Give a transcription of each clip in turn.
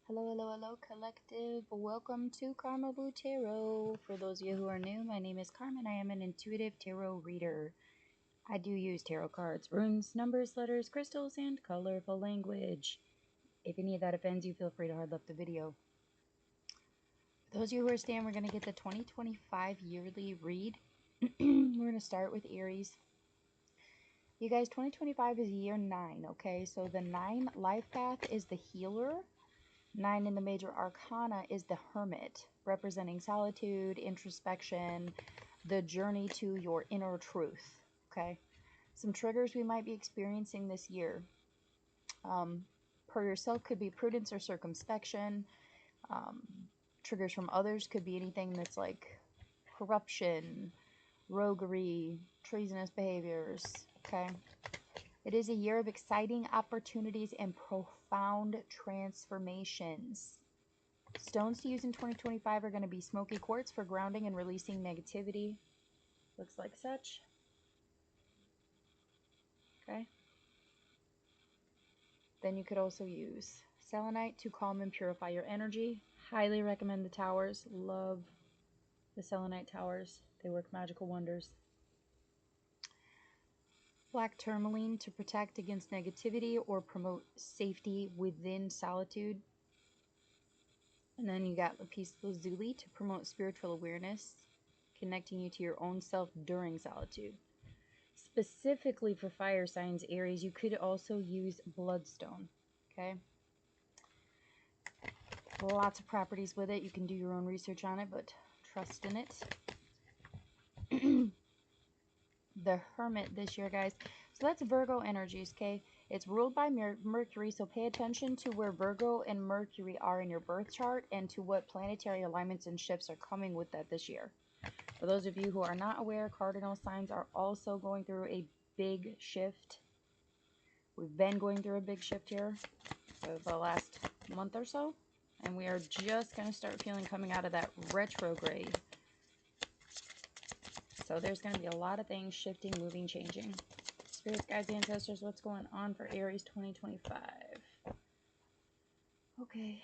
Hello, hello, hello, collective. Welcome to Carmaboo Tarot. For those of you who are new, my name is Carmen. I am an intuitive tarot reader. I do use tarot cards, runes, numbers, letters, crystals, and colorful language. If any of that offends you, feel free to hard left the video. For those of you who are staying, we're going to get the 2025 yearly read. We're going to start with Aries. You guys, 2025 is year 9, okay? So the 9 life path is the healer. 9 in the major arcana is the hermit, representing solitude, introspection, the journey to your inner truth. Okay, some triggers we might be experiencing this year. Per yourself could be prudence or circumspection. Triggers from others could be anything that's like corruption, roguery, treasonous behaviors. Okay. It is a year of exciting opportunities and profound transformations. Stones to use in 2025 are going to be smoky quartz for grounding and releasing negativity. Looks like such. Okay. Then you could also use selenite to calm and purify your energy. Highly recommend the towers. Love the selenite towers. They work magical wonders. Black tourmaline to protect against negativity or promote safety within solitude. And then you got lapis lazuli to promote spiritual awareness, connecting you to your own self during solitude. Specifically for fire signs, Aries, you could also use bloodstone. Okay. Lots of properties with it. You can do your own research on it, but trust in it. The Hermit this year, guys. So that's Virgo energies, okay? It's ruled by Mercury, so pay attention to where Virgo and Mercury are in your birth chart and to what planetary alignments and shifts are coming with that this year. For those of you who are not aware, cardinal signs are also going through a big shift. We've been going through a big shift here for the last month or so, and we are just going to start feeling coming out of that retrograde. So there's going to be a lot of things shifting, moving, changing. Spirits, guides, ancestors, what's going on for Aries 2025? Okay.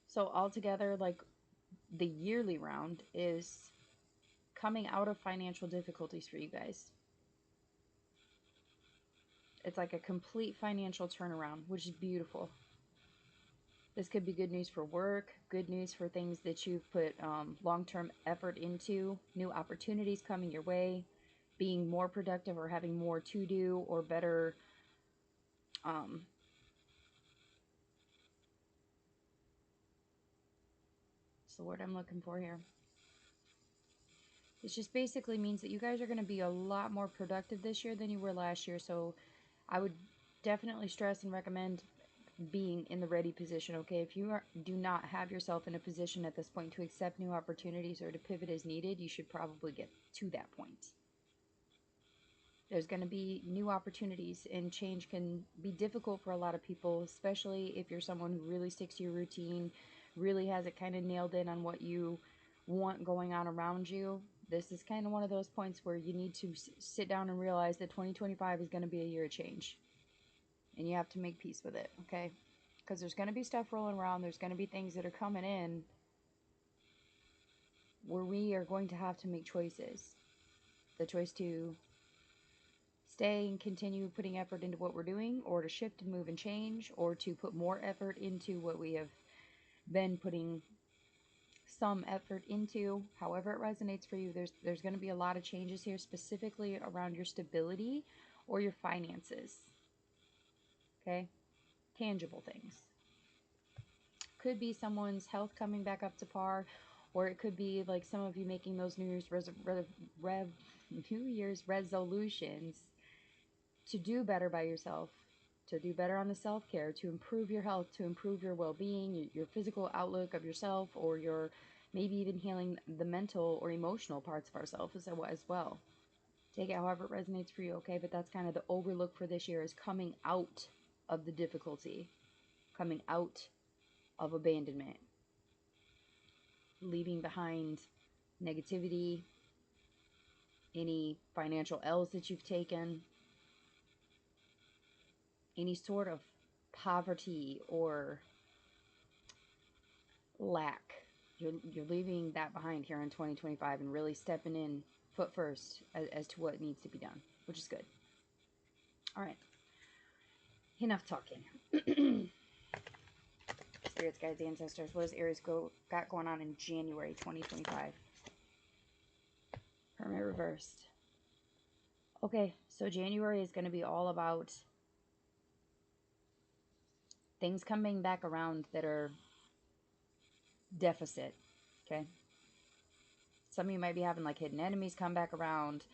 So altogether, like, the yearly round is coming out of financial difficulties for you guys. It's like a complete financial turnaround, which is beautiful. This could be good news for work, good news for things that you've put long-term effort into, new opportunities coming your way, being more productive or having more to do or better. What's the word I'm looking for here? It just basically means that you guys are going to be a lot more productive this year than you were last year. So I would definitely stress and recommend being in the ready position, okay? If you do not have yourself in a position at this point to accept new opportunities or to pivot as needed, you should probably get to that point. There's going to be new opportunities, and change can be difficult for a lot of people, especially if you're someone who really sticks to your routine, really has it kind of nailed in on what you want going on around you. This is kind of one of those points where you need to sit down and realize that 2025 is going to be a year of change. And you have to make peace with it, okay? Because there's going to be stuff rolling around. There's going to be things that are coming in where we are going to have to make choices. The choice to stay and continue putting effort into what we're doing, or to shift and move and change, or to put more effort into what we have been putting some effort into. However it resonates for you, there's going to be a lot of changes here, specifically around your stability or your finances. Okay? Tangible things. Could be someone's health coming back up to par, or it could be like some of you making those New Year's resolutions to do better by yourself, to do better on the self-care, to improve your health, to improve your well-being, your physical outlook of yourself, or your maybe even healing the mental or emotional parts of ourselves as well. Take it however it resonates for you, okay? But that's kind of the overlook for this year, is coming out of the difficulty, coming out of abandonment, leaving behind negativity, any financial L's that you've taken, any sort of poverty or lack. You're leaving that behind here in 2025 and really stepping in foot first as to what needs to be done, which is good. All right. Enough talking. Spirits, guides, ancestors. What does Aries got going on in January 2025? Hermit reversed. Okay, so January is going to be all about things coming back around that are deficit. Okay. Some of you might be having like hidden enemies come back around.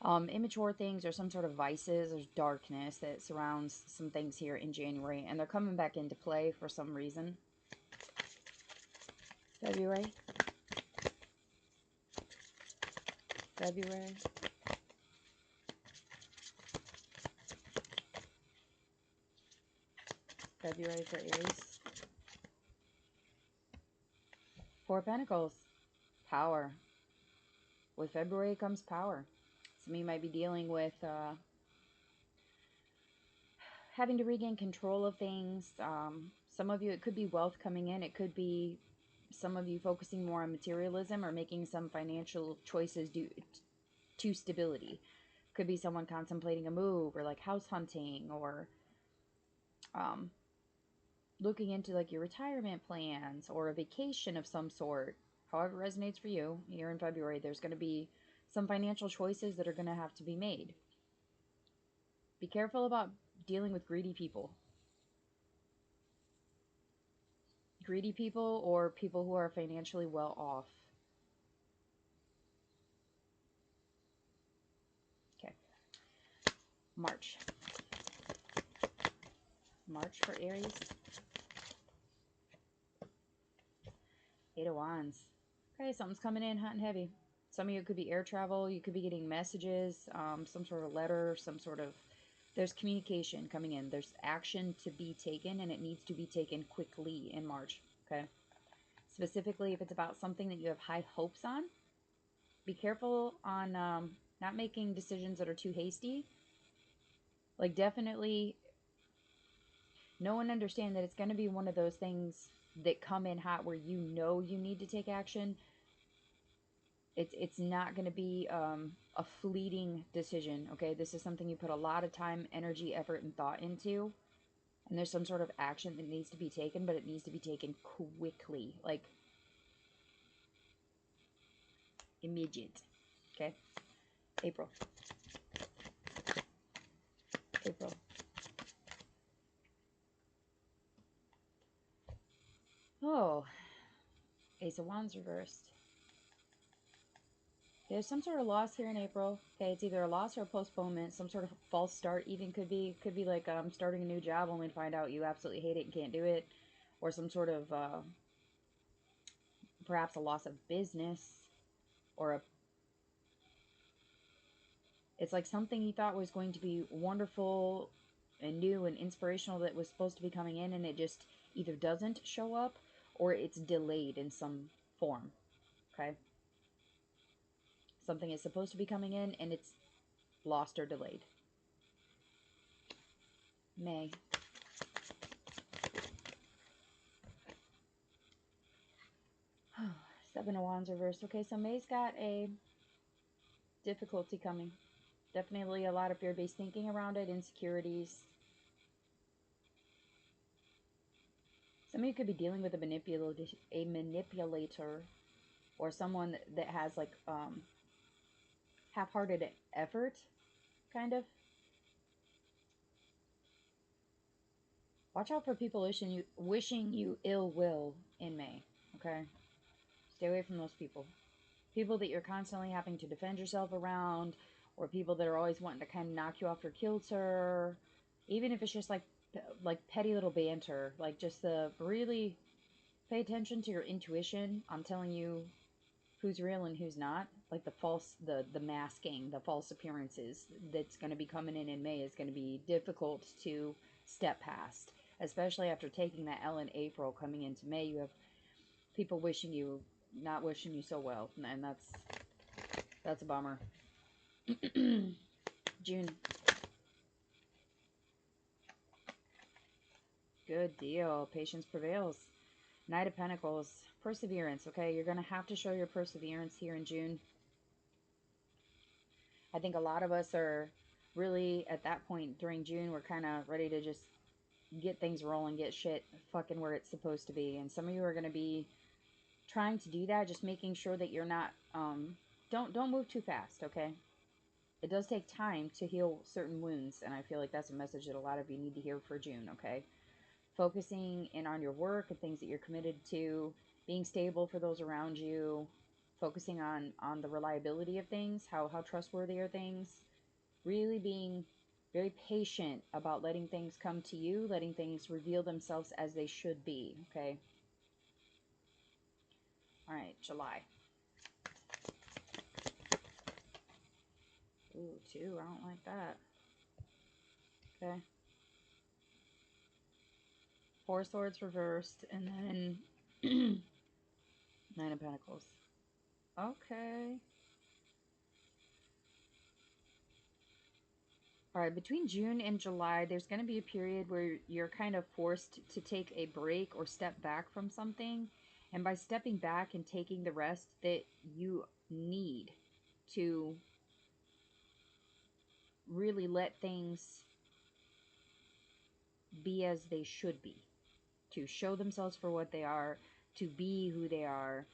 Immature things or some sort of vices. There's darkness that surrounds some things here in January, and they're coming back into play for some reason. February. February for Aries. Four of Pentacles. Power. With February comes power. Some of you might be dealing with having to regain control of things. Some of you, it could be wealth coming in. It could be some of you focusing more on materialism or making some financial choices due to stability. Could be someone contemplating a move or like house hunting or looking into like your retirement plans or a vacation of some sort. However it resonates for you, here in February, there's going to be some financial choices that are going to have to be made. Be careful about dealing with greedy people. Greedy people or people who are financially well off. Okay. March. March for Aries. Eight of Wands. Okay, something's coming in hot and heavy. Some of you, it could be air travel. You could be getting messages, some sort of letter, some sort of... There's communication coming in. There's action to be taken, and it needs to be taken quickly in March, okay? Specifically, if it's about something that you have high hopes on, be careful on not making decisions that are too hasty. Like, definitely know and understand that it's going to be one of those things that come in hot where you know you need to take action. It's not going to be a fleeting decision, okay? This is something you put a lot of time, energy, effort, and thought into. And there's some sort of action that needs to be taken, but it needs to be taken quickly. Like, immediate. Okay? April. April. Oh. Ace of Wands reversed. There's some sort of loss here in April. Okay, it's either a loss or a postponement. Some sort of false start even could be. Could be like starting a new job only to find out you absolutely hate it and can't do it. Or some sort of, perhaps a loss of business. Or a... It's like something you thought was going to be wonderful and new and inspirational that was supposed to be coming in, and it just either doesn't show up or it's delayed in some form. Okay? Something is supposed to be coming in and it's lost or delayed. May. Seven of Wands reversed. Okay, so May's got a difficulty coming. Definitely a lot of fear-based thinking around it, insecurities. Some of you could be dealing with a manipulator or someone that has like half-hearted effort, kind of. Watch out for people wishing you ill will in May, okay? Stay away from those people. People that you're constantly having to defend yourself around, or people that are always wanting to kind of knock you off your kilter, even if it's just like petty little banter. Like, just really pay attention to your intuition. I'm telling you who's real and who's not. Like the masking, the false appearances that's going to be coming in May is going to be difficult to step past. Especially after taking that L in April, coming into May, you have people not wishing you so well. And that's a bummer. June. Good deal. Patience prevails. Knight of Pentacles. Perseverance, okay? You're going to have to show your perseverance here in June. I think a lot of us are really at that point during June. We're kind of ready to just get things rolling, get shit fucking where it's supposed to be. And some of you are going to be trying to do that, just making sure that you're not, don't move too fast, okay? It does take time to heal certain wounds, and I feel like that's a message that a lot of you need to hear for June, okay? Focusing in on your work and things that you're committed to, being stable for those around you, focusing on the reliability of things, how trustworthy are things, really being very patient about letting things come to you, letting things reveal themselves as they should be, okay? All right, July. Ooh, 2, I don't like that. Okay. 4 swords reversed, and then 9 of Pentacles. Okay. All right, between June and July, there's going to be a period where you're kind of forced to take a break or step back from something. And by stepping back and taking the rest that you need to really let things be as they should be, to show themselves for what they are, to be who they are,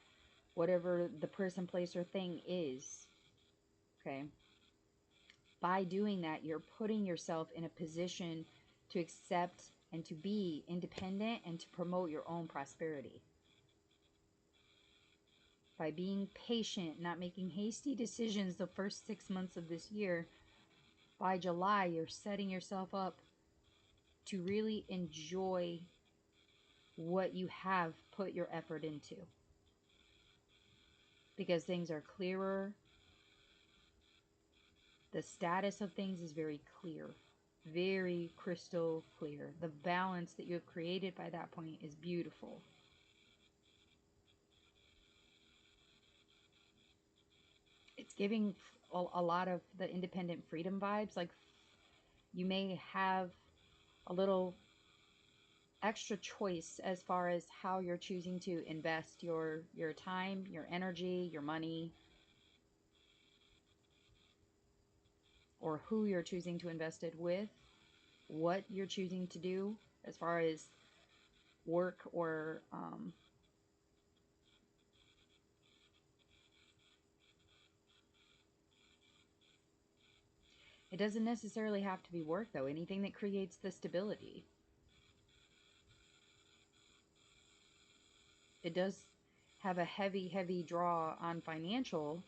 whatever the person, place, or thing is, okay? By doing that, you're putting yourself in a position to accept and to be independent and to promote your own prosperity. By being patient, not making hasty decisions the first 6 months of this year, by July, you're setting yourself up to really enjoy what you have put your effort into. Because things are clearer. The status of things is very clear. Very crystal clear. The balance that you have created by that point is beautiful. It's giving a lot of the independent freedom vibes. Like, you may have a little extra choice as far as how you're choosing to invest your time, your energy, your money, or who you're choosing to invest it with, what you're choosing to do as far as work or it doesn't necessarily have to be work, though. Anything that creates the stability. It does have a heavy draw on financial,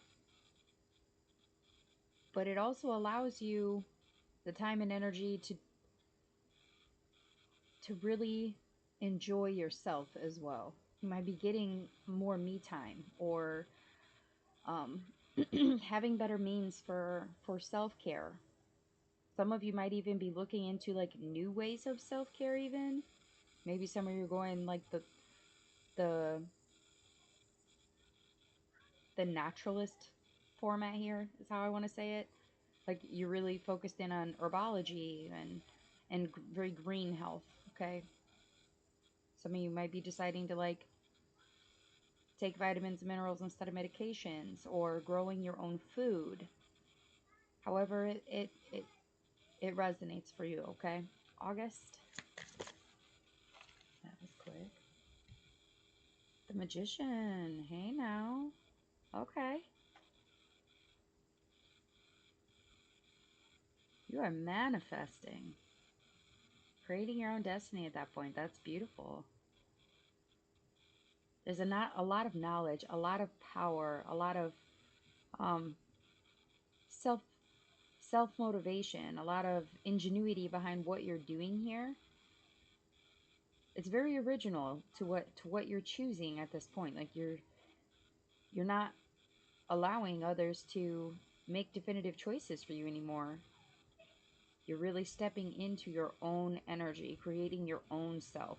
but it also allows you the time and energy to really enjoy yourself as well. You might be getting more me time, or having better means for self-care. Some of you might even be looking into like new ways of self-care even. Maybe some of you are going like the naturalist format here is how I want to say it. Like, you're really focused in on herbology and very green health, okay? Some of you might be deciding to like take vitamins and minerals instead of medications, or growing your own food. However it resonates for you, okay? August. That was quick. The Magician. Hey now. Okay. You are manifesting. Creating your own destiny at that point. That's beautiful. There's a lot of knowledge, a lot of power, a lot of self motivation, a lot of ingenuity behind what you're doing here. It's very original to what you're choosing at this point. Like, you're not allowing others to make definitive choices for you anymore. You're really stepping into your own energy, creating your own self.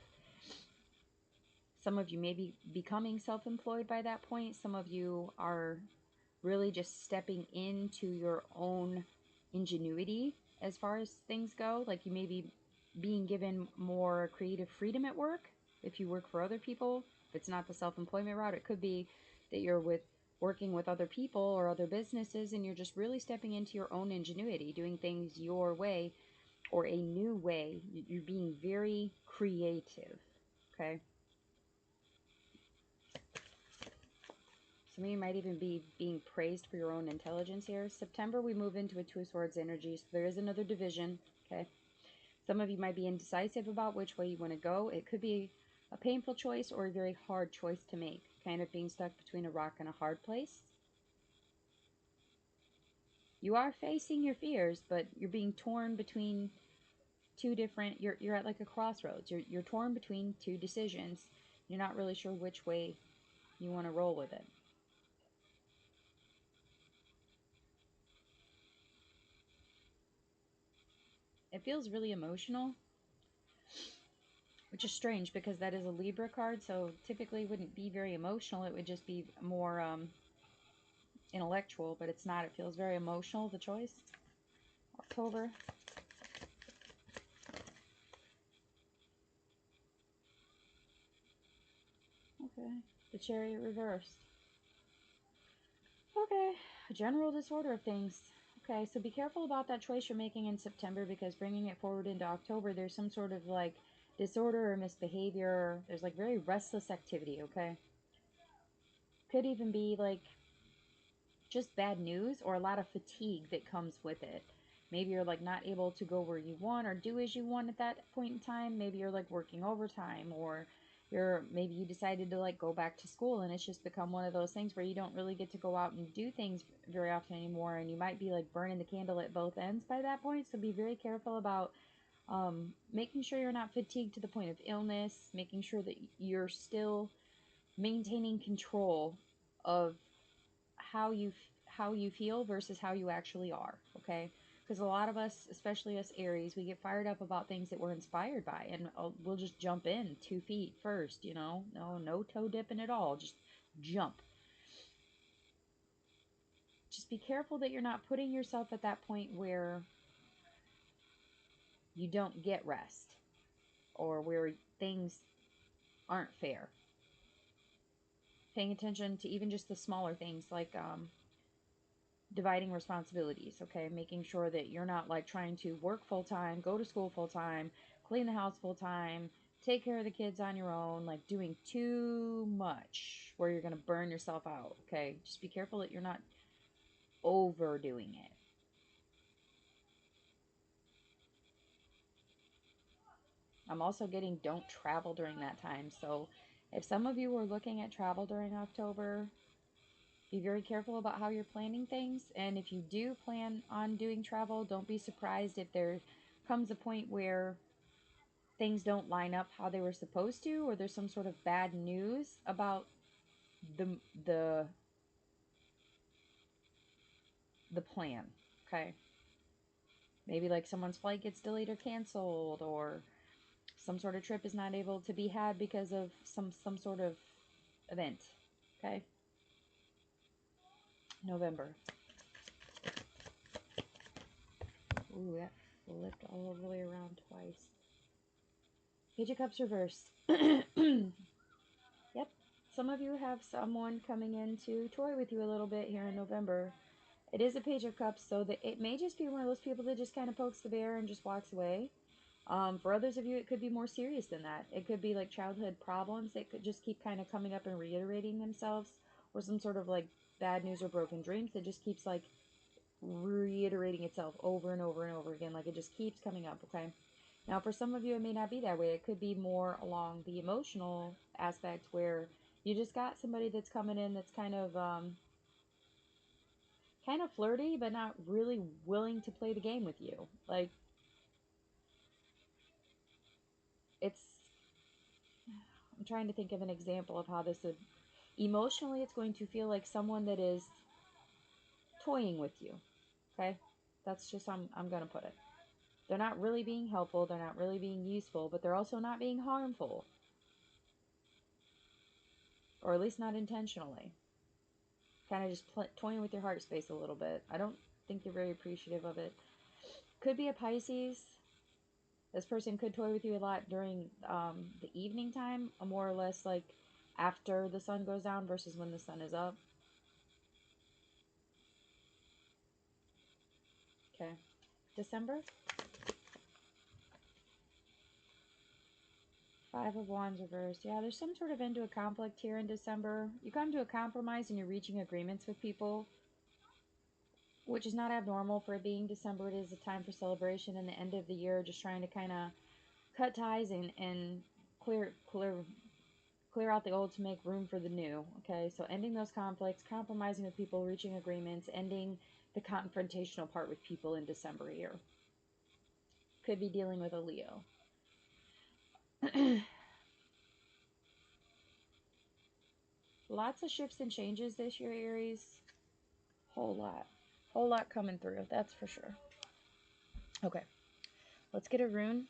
Some of you may be becoming self-employed by that point. Some of you are really just stepping into your own ingenuity as far as things go. Like, you may be being given more creative freedom at work. If you work for other people, if it's not the self-employment route, it could be that you're working with other people or other businesses, and you're just really stepping into your own ingenuity, doing things your way or a new way. You're being very creative. Okay. Some of you might even be being praised for your own intelligence here. September, we move into a Two of Swords energy, so there is another division. Okay. Some of you might be indecisive about which way you want to go. It could be a painful choice or a very hard choice to make, kind of being stuck between a rock and a hard place. You are facing your fears, but you're being torn between two different, you're at like a crossroads. You're torn between two decisions. You're not really sure which way you want to roll with it. It feels really emotional, which is strange because that is a Libra card, so typically it wouldn't be very emotional. It would just be more intellectual, but it's not. It feels very emotional, the choice. October. Okay. The Chariot reversed. Okay. A general disorder of things. Okay, so be careful about that choice you're making in September, because bringing it forward into October, there's some sort of like disorder or misbehavior. There's like very restless activity, okay? Could even be like just bad news or a lot of fatigue that comes with it. Maybe you're like not able to go where you want or do as you want at that point in time. Maybe you're like working overtime, or maybe you decided to like go back to school, and it's just become one of those things where you don't really get to go out and do things very often anymore, and you might be like burning the candle at both ends by that point. So be very careful about making sure you're not fatigued to the point of illness, making sure that you're still maintaining control of how you how you feel versus how you actually are, okay? Because a lot of us, especially us Aries, we get fired up about things that we're inspired by, and we'll just jump in 2 feet first, you know? No toe dipping at all, just jump. Just be careful that you're not putting yourself at that point where you don't get rest, or where things aren't fair. Paying attention to even just the smaller things, like dividing responsibilities, okay? Making sure that you're not like trying to work full time, go to school full time, clean the house full time, take care of the kids on your own, like doing too much where you're going to burn yourself out, okay? Just be careful that you're not overdoing it. I'm also getting don't travel during that time. So if some of you were looking at travel during October, be very careful about how you're planning things. And if you do plan on doing travel, don't be surprised if there comes a point where things don't line up how they were supposed to, or there's some sort of bad news about the the the plan. Okay. Maybe like someone's flight gets delayed or canceled, or some sort of trip is not able to be had because of some sort of event. Okay. November. Ooh, that flipped all the way around twice. Page of Cups reverse. Yep. Some of you have someone coming in to toy with you a little bit here in November. It is a Page of Cups, so that it may just be one of those people that just kind of pokes the bear and just walks away. For others of you, it could be more serious than that. It could be like childhood problems that could just keep kind of coming up and reiterating themselves, or some sort of like bad news or broken dreams that just keeps like reiterating itself over and over and over again. Like it just keeps coming up, okay? Now, for some of you, it may not be that way. It could be more along the emotional aspect, where you just got somebody that's coming in that's kind of flirty, but not really willing to play the game with you. Like, it's, I'm trying to think of an example of how this would, emotionally, it's going to feel like someone that is toying with you. Okay? That's just how I'm going to put it. They're not really being helpful. They're not really being useful, but they're also not being harmful. Or at least not intentionally. Kind of just toying with your heart space a little bit. I don't think they're very appreciative of it. Could be a Pisces. This person could toy with you a lot during the evening time, more or less like after the sun goes down versus when the sun is up. Okay. December. Five of Wands reversed. Yeah, there's some sort of end to a conflict here in December. You come to a compromise and you're reaching agreements with people, which is not abnormal for it being December. It is a time for celebration and the end of the year, just trying to kind of cut ties and clear out the old to make room for the new. Okay, so ending those conflicts, compromising with people, reaching agreements, ending the confrontational part with people in December here. Could be dealing with a Leo. Lots of shifts and changes this year, Aries. Whole lot coming through, that's for sure. Okay, let's get a rune.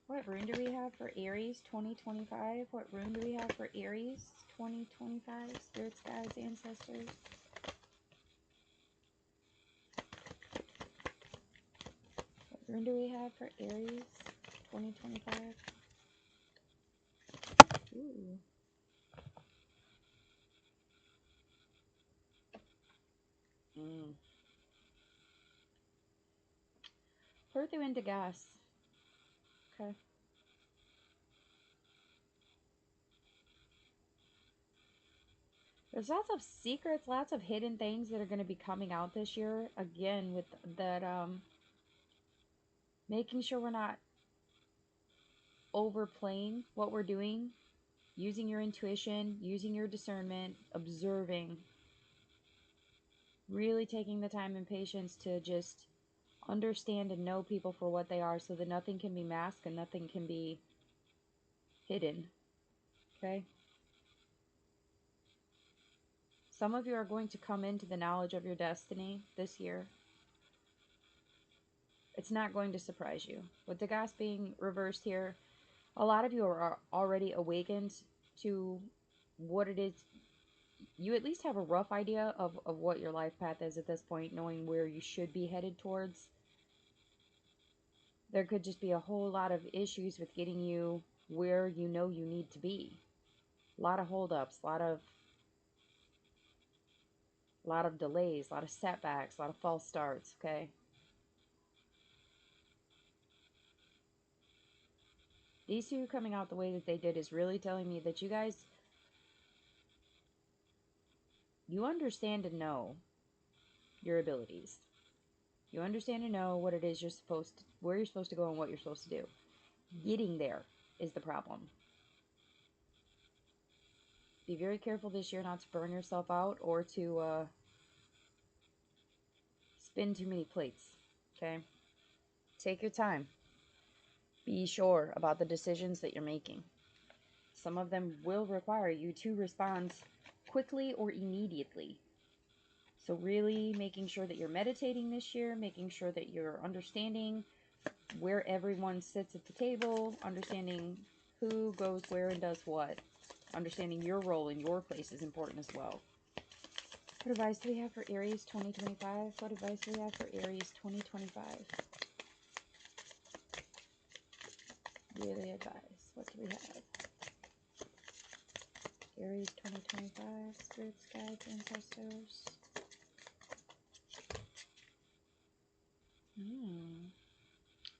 What rune do we have for Aries 2025? What rune do we have for Aries 2025? Spirits, guides, ancestors. What rune do we have for Aries 2025? Ooh. Thru into gas. Okay. There's lots of secrets, lots of hidden things that are going to be coming out this year. Again, with that, making sure we're not overplaying what we're doing, using your intuition, using your discernment, observing, really taking the time and patience to just understand and know people for what they are so that nothing can be masked and nothing can be hidden. Okay? Some of you are going to come into the knowledge of your destiny this year. It's not going to surprise you. With the gas being reversed here, a lot of you are already awakened to what it is. You at least have a rough idea of what your life path is at this point, knowing where you should be headed towards. There could just be a whole lot of issues with getting you where you know you need to be. A lot of holdups, a lot of delays, a lot of setbacks, a lot of false starts, okay? These two coming out the way that they did is really telling me that you guys, you understand and know your abilities. You understand and know what it is you're supposed to, where you're supposed to go and what you're supposed to do. Getting there is the problem. Be very careful this year not to burn yourself out or to spin too many plates, okay? Take your time. Be sure about the decisions that you're making. Some of them will require you to respond quickly or immediately. So really making sure that you're meditating this year, making sure that you're understanding where everyone sits at the table, understanding who goes where and does what. Understanding your role in your place is important as well. What advice do we have for Aries 2025? What advice do we have for Aries 2025? Yearly advice. What do we have? Aries 2025, spirits, guides, ancestors.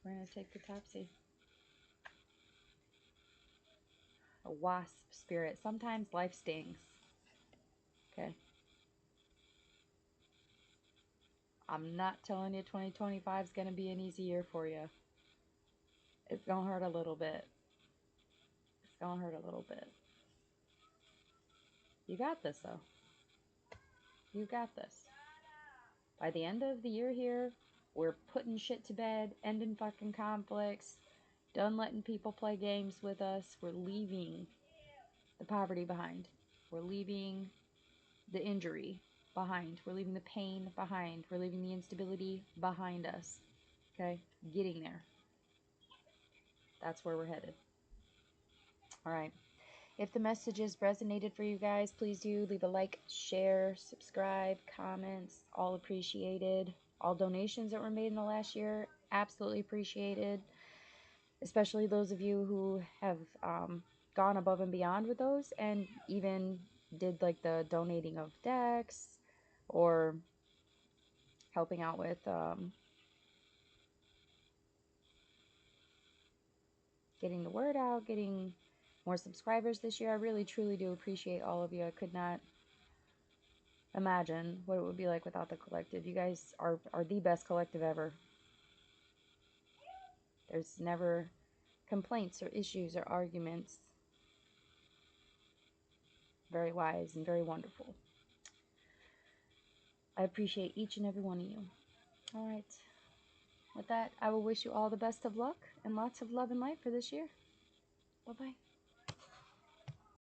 We're going to take the topsy. A wasp spirit. Sometimes life stings. Okay. I'm not telling you 2025 is going to be an easy year for you. It's going to hurt a little bit. It's going to hurt a little bit. You got this, though. You got this. By the end of the year here, we're putting shit to bed, ending fucking conflicts, done letting people play games with us. We're leaving the poverty behind. We're leaving the injury behind. We're leaving the pain behind. We're leaving the instability behind us. Okay? Getting there. That's where we're headed. All right. If the messages resonated for you guys, please do leave a like, share, subscribe, comments, all appreciated. all donations that were made in the last year. Absolutely appreciated, especially those of you who have gone above and beyond with those and even did like the donating of decks or helping out with getting the word out, getting more subscribers this year. I really truly do appreciate all of you. I could not imagine what it would be like without the collective. You guys are the best collective ever. There's never complaints or issues or arguments. Very wise and very wonderful. I appreciate each and every one of you. All right. With that, I will wish you all the best of luck and lots of love and light for this year. Bye-bye.